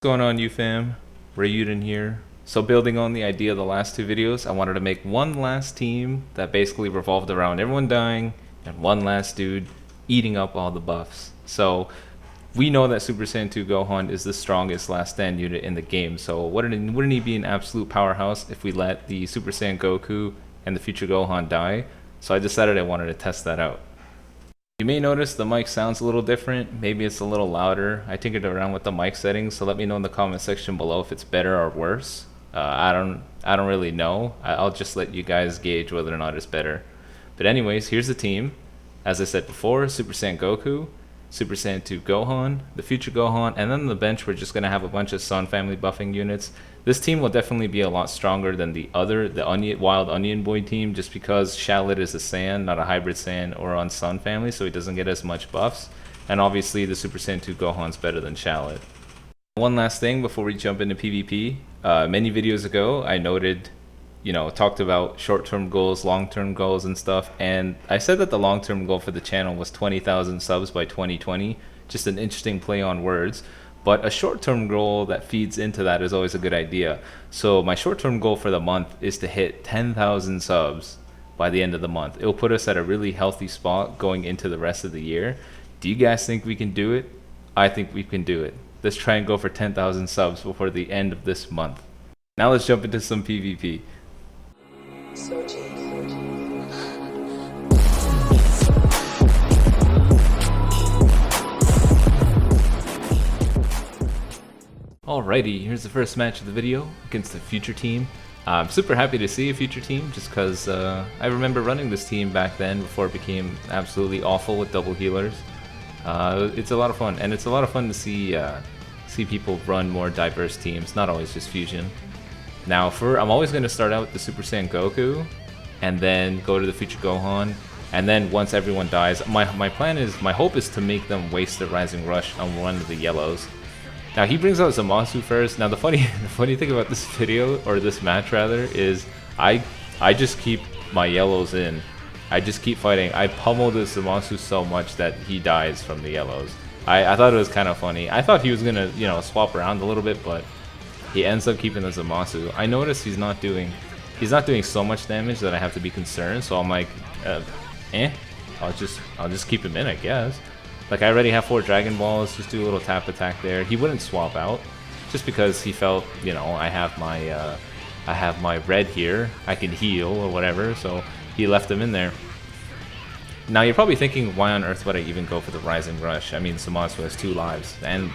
What's going on, you fam? Raiyuden here. So building on the idea of the last two videos, I wanted to make one last team that basically revolved around everyone dying and one last dude eating up all the buffs. So we know that Super Saiyan 2 Gohan is the strongest last stand unit in the game, so wouldn't he be an absolute powerhouse if we let the Super Saiyan Goku and the future Gohan die? So I decided I wanted to test that out. You may notice the mic sounds a little different, maybe it's a little louder. I tinkered around with the mic settings, so let me know in the comment section below if it's better or worse. I don't really know. I'll just let you guys gauge whether or not it's better. But anyways, here's the team. As I said before, Super Saiyan Goku, Super Saiyan 2 Gohan, the future Gohan, and then on the bench we're just going to have a bunch of Sun family buffing units. This team will definitely be a lot stronger than the Wild Onion Boy team, just because Shallot is a Saiyan, not a hybrid Saiyan or on Sun family, so he doesn't get as much buffs. And obviously the Super Saiyan 2 Gohan's better than Shallot. One last thing before we jump into PvP. Many videos ago I noted, talked about short-term goals, long-term goals and stuff, and I said that the long-term goal for the channel was 20,000 subs by 2020. Just an interesting play on words. But a short-term goal that feeds into that is always a good idea. So my short-term goal for the month is to hit 10,000 subs by the end of the month. It'll put us at a really healthy spot going into the rest of the year. Do you guys think we can do it? I think we can do it. Let's try and go for 10,000 subs before the end of this month. Now let's jump into some PvP. Alrighty, here's the first match of the video against the future team. I'm super happy to see a future team just because I remember running this team back then before it became absolutely awful with double healers. It's a lot of fun, and it's a lot of fun to see people run more diverse teams, not always just fusion. Now I'm always going to start out with the Super Saiyan Goku and then go to the future Gohan, and then once everyone dies, my hope is to make them waste the Rising Rush on one of the yellows. Now he brings out Zamasu first. Now the funny thing about this video, or this match rather, is I just keep my yellows in. I just keep fighting. I pummel this Zamasu so much that he dies from the yellows. I thought it was kind of funny. I thought he was gonna swap around a little bit, but he ends up keeping the Zamasu. I noticed he's not doing so much damage that I have to be concerned. So I'm like, I'll just keep him in, I guess. Like, I already have 4 Dragon Balls, just do a little tap attack there. He wouldn't swap out, just because he felt, I have my red here, I can heal or whatever, so he left him in there. Now you're probably thinking, why on earth would I even go for the Rising Rush? I mean, Zamasu has 2 lives, and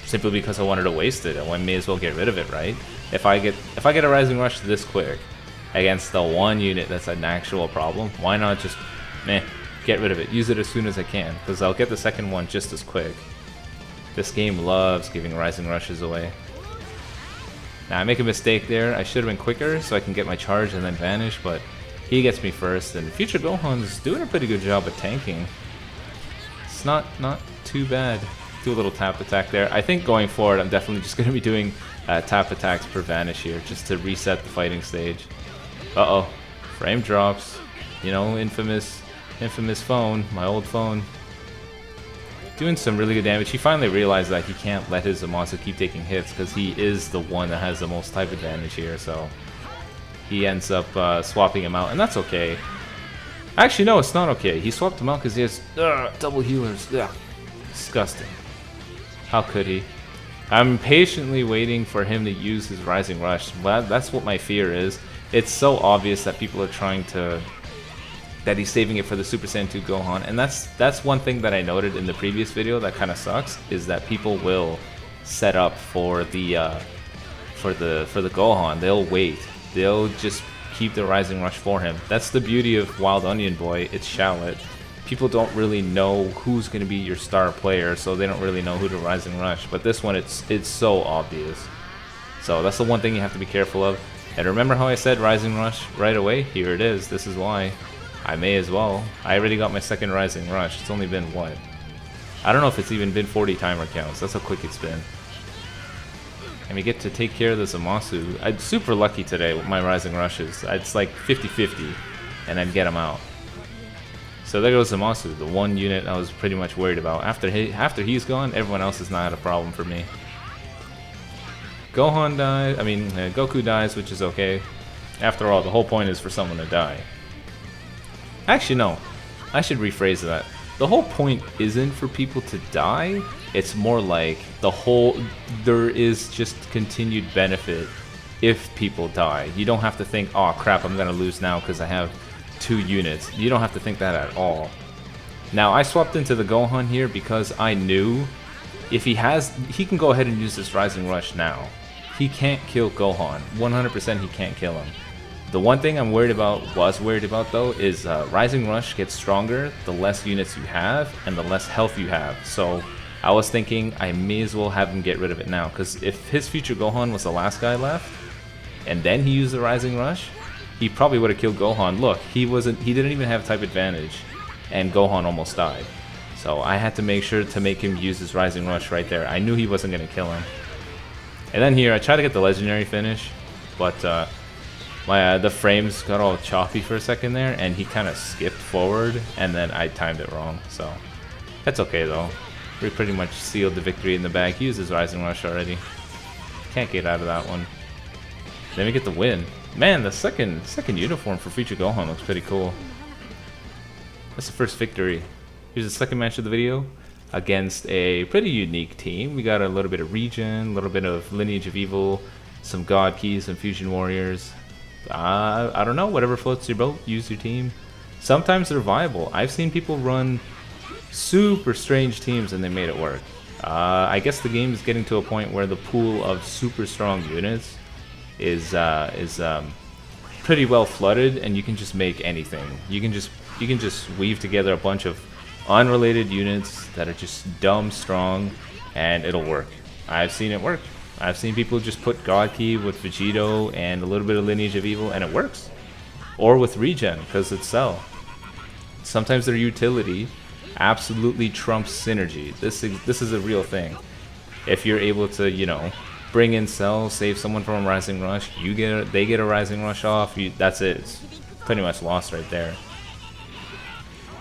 simply because I wanted to waste it, I may as well get rid of it, right? If I get a Rising Rush this quick against the one unit that's an actual problem, why not just, get rid of it, use it as soon as I can, because I'll get the second one just as quick. This game loves giving Rising Rushes away. Now I make a mistake there. I should have been quicker so I can get my charge and then vanish, but he gets me first, and future Gohan's doing a pretty good job at tanking. It's not too bad. Do a little tap attack there. I think going forward I'm definitely just going to be doing tap attacks per vanish here, just to reset the fighting stage. Uh-oh, frame drops. Infamous phone, my old phone. Doing some really good damage. He finally realized that he can't let his Zamasu keep taking hits because he is the one that has the most type advantage here, so he ends up swapping him out, and that's okay. Actually, no, it's not okay. He swapped him out because he has double healers. Ugh, disgusting. How could he? I'm patiently waiting for him to use his Rising Rush. Well, that's what my fear is. It's so obvious that people are trying to... that he's saving it for the Super Saiyan 2 Gohan, and that's one thing that I noted in the previous video that kind of sucks, is that people will set up for the Gohan. They'll wait. They'll just keep the Rising Rush for him. That's the beauty of Wild Onion Boy. It's Shallot. People don't really know who's going to be your star player, so they don't really know who to Rising Rush. But this one, it's so obvious. So that's the one thing you have to be careful of. And remember how I said Rising Rush right away? Here it is. This is why. I may as well. I already got my second Rising Rush. It's only been, what? I don't know if it's even been 40 timer counts. That's how quick it's been. And we get to take care of the Zamasu. I'm super lucky today with my Rising Rushes. It's like 50-50, and I'd get them out. So there goes Zamasu, the one unit I was pretty much worried about. After he's gone, everyone else has not had a problem for me. Gohan dies, Goku dies, which is okay. After all, the whole point is for someone to die. Actually, no. I should rephrase that. The whole point isn't for people to die. It's more like there is just continued benefit if people die. You don't have to think, oh crap, I'm gonna lose now because I have 2 units. You don't have to think that at all. Now, I swapped into the Gohan here because I knew if he can go ahead and use this Rising Rush now. He can't kill Gohan. 100% he can't kill him. The one thing I'm worried about, though, is Rising Rush gets stronger the less units you have and the less health you have. So I was thinking I may as well have him get rid of it now, because if his future Gohan was the last guy left, and then he used the Rising Rush, he probably would have killed Gohan. Look, he didn't even have type advantage, and Gohan almost died. So I had to make sure to make him use his Rising Rush right there. I knew he wasn't going to kill him. And then here, I tried to get the legendary finish, but the frames got all choppy for a second there, and he kind of skipped forward, and then I timed it wrong. So that's okay though. We pretty much sealed the victory in the bag. He used his Rising Rush already. Can't get out of that one. Then we get the win. Man, the second uniform for Future Gohan looks pretty cool. That's the first victory. Here's the second match of the video against a pretty unique team. We got a little bit of Region, a little bit of Lineage of Evil, some God Keys, some Fusion Warriors. I don't know, whatever floats your boat, use your team. Sometimes they're viable. I've seen people run super strange teams and they made it work. I guess the game is getting to a point where the pool of super strong units is pretty well flooded, and you can just make anything. You can just weave together a bunch of unrelated units that are just dumb strong, and it'll work. I've seen it work. I've seen people just put God Key with Vegito and a little bit of Lineage of Evil, and it works. Or with Regen, because it's Cell. Sometimes their utility absolutely trumps synergy. This is a real thing. If you're able to, you know, bring in Cell, save someone from a Rising Rush, they get a Rising Rush off, that's it. It's pretty much lost right there.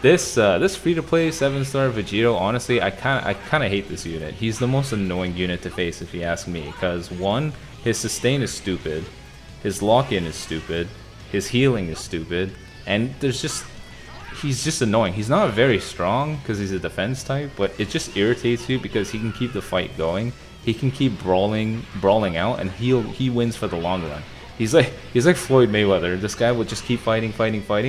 This free-to-play 7-star Vegito, honestly, I kind of hate this unit. He's the most annoying unit to face if you ask me, because one, his sustain is stupid, his lock-in is stupid, his healing is stupid, and he's just annoying. He's not very strong because he's a defense type, but it just irritates you because he can keep the fight going. He can keep brawling out, and he wins for the long run. He's like Floyd Mayweather. This guy will just keep fighting,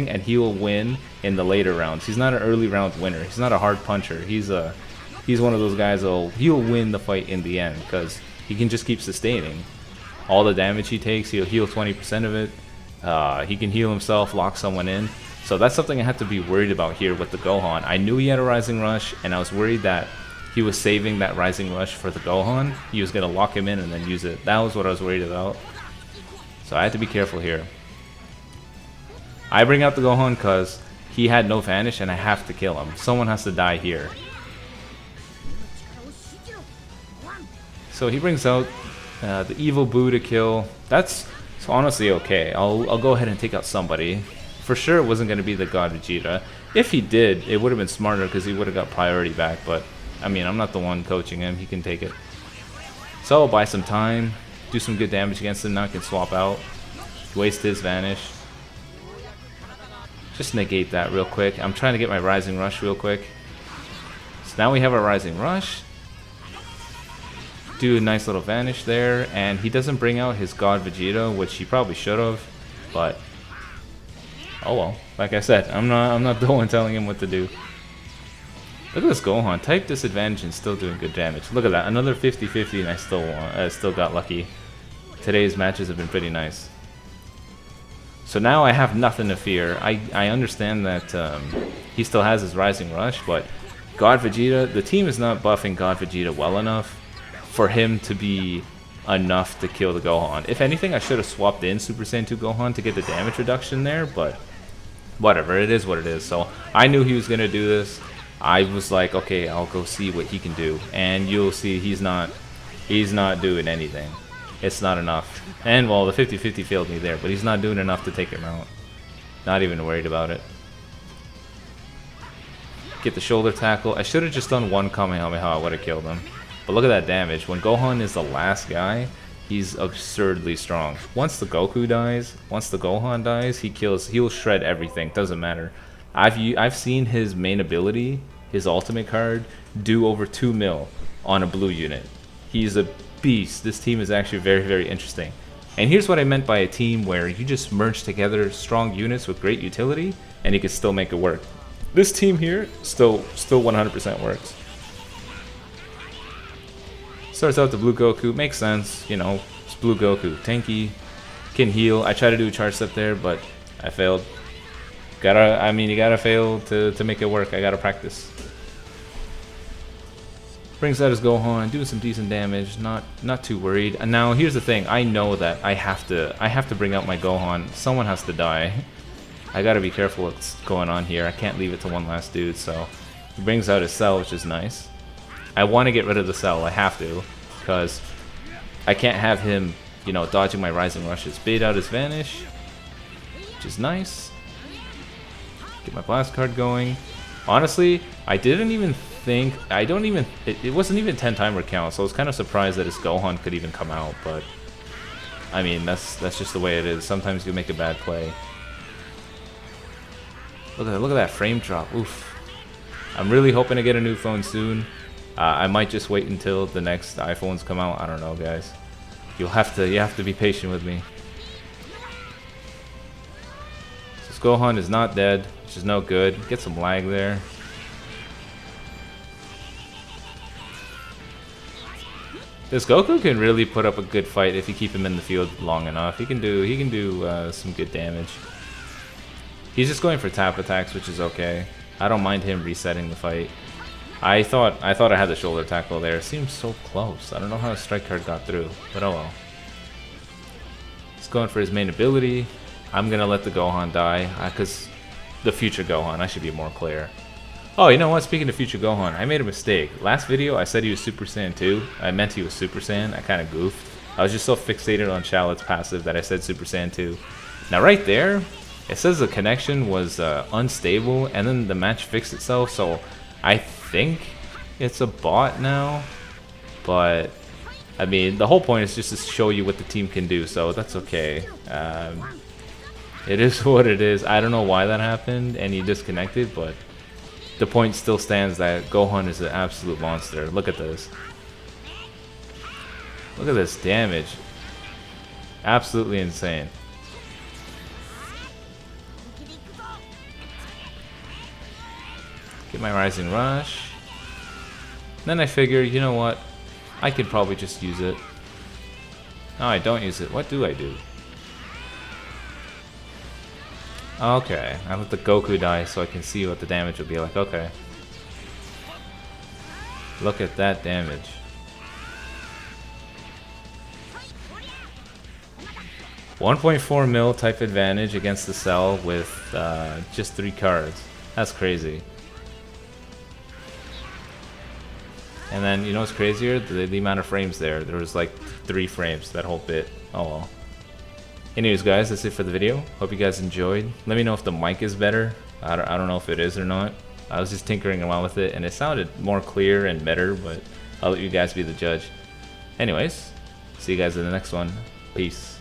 and he will win in the later rounds. He's not an early round winner. He's not a hard puncher. He's one of those guys he'll win the fight in the end because he can just keep sustaining. All the damage he takes, he'll heal 20% of it. He can heal himself, lock someone in. So that's something I have to be worried about here with the Gohan. I knew he had a Rising Rush, and I was worried that he was saving that Rising Rush for the Gohan. He was going to lock him in and then use it. That was what I was worried about. So I had to be careful here. I bring out the Gohan because he had no vanish and I have to kill him. Someone has to die here. So he brings out the Evil Boo to kill. That's honestly okay. I'll go ahead and take out somebody. For sure it wasn't going to be the God Vegeta. If he did, it would have been smarter because he would have got priority back. But, I mean, I'm not the one coaching him. He can take it. So I'll buy some time. Do some good damage against him. Now I can swap out. Waste his vanish. Just negate that real quick. I'm trying to get my Rising Rush real quick. So now we have our Rising Rush. Do a nice little vanish there. And he doesn't bring out his God Vegeta, which he probably should have. But, oh well. Like I said, I'm not the one telling him what to do. Look at this Gohan. Type disadvantage and still doing good damage. Look at that. Another 50-50 and I still got lucky. Today's matches have been pretty nice. So now I have nothing to fear. I understand that he still has his Rising Rush, but God Vegeta, the team is not buffing God Vegeta well enough for him to be enough to kill the Gohan. If anything, I should have swapped in Super Saiyan 2 Gohan to get the damage reduction there, but whatever, it is what it is. So I knew he was going to do this. I was like, okay, I'll go see what he can do. And you'll see he's not doing anything. It's not enough. And, well, the 50-50 failed me there, but he's not doing enough to take him out. Not even worried about it. Get the shoulder tackle. I should have just done one Kamehameha. I would have killed him. But look at that damage. When Gohan is the last guy, He's absurdly strong. Once the Goku dies, once the Gohan dies, he'll shred everything. Doesn't matter. I've seen his main ability, his ultimate card, do over 2 mil on a blue unit. He's a beast. This team is actually very, very interesting. And here's what I meant by a team where you just merge together strong units with great utility, and you can still make it work. This team here still 100% works. Starts out the blue Goku, makes sense, you know, it's blue Goku. Tanky, can heal. I tried to do a charge step there, but I failed. You gotta fail to make it work. I gotta practice. Brings out his Gohan, doing some decent damage, not too worried. And now here's the thing, I know that I have to bring out my Gohan. Someone has to die. I gotta be careful what's going on here. I can't leave it to one last dude, so he brings out his Cell, which is nice. I want to get rid of the Cell, I have to, because I can't have him, you know, dodging my Rising Rushes. Bait out his Vanish, which is nice. Get my Blast card going. Honestly, I didn't even think, it wasn't even 10 timer count, so I was kind of surprised that his Gohan could even come out, but I mean, that's just the way it is. Sometimes you make a bad play. Look at that frame drop. Oof. I'm really hoping to get a new phone soon. I might just wait until the next iPhones come out. I don't know, guys. You have to be patient with me. This Gohan is not dead, which is no good. Get some lag there. This Goku can really put up a good fight if you keep him in the field long enough. He can do some good damage. He's just going for tap attacks, which is okay. I don't mind him resetting the fight. I thought I had the shoulder tackle there. It seems so close. I don't know how a strike card got through, but oh well. He's going for his main ability. I'm gonna let the Gohan die, because the future Gohan, I should be more clear. Oh, you know what? Speaking of future Gohan, I made a mistake. Last video, I said he was Super Saiyan 2. I meant he was Super Saiyan. I kind of goofed. I was just so fixated on Shallot's passive that I said Super Saiyan 2. Now right there, it says the connection was unstable, and then the match fixed itself, so I think it's a bot now. But, I mean, the whole point is just to show you what the team can do, so that's okay. It is what it is. I don't know why that happened, and he disconnected, but the point still stands that Gohan is an absolute monster. Look at this. Look at this damage. Absolutely insane. Get my Rising Rush. Then I figured, you know what? I could probably just use it. No, I don't use it. What do I do? Okay, I let the Goku die so I can see what the damage will be like. Okay. Look at that damage. $1.4 mil type advantage against the Cell with just 3 cards. That's crazy. And then, you know what's crazier? The amount of frames there. There was like 3 frames that whole bit. Oh well. Anyways, guys, that's it for the video. Hope you guys enjoyed. Let me know if the mic is better. I don't know if it is or not. I was just tinkering around with it, and it sounded more clear and better, but I'll let you guys be the judge. Anyways, see you guys in the next one. Peace.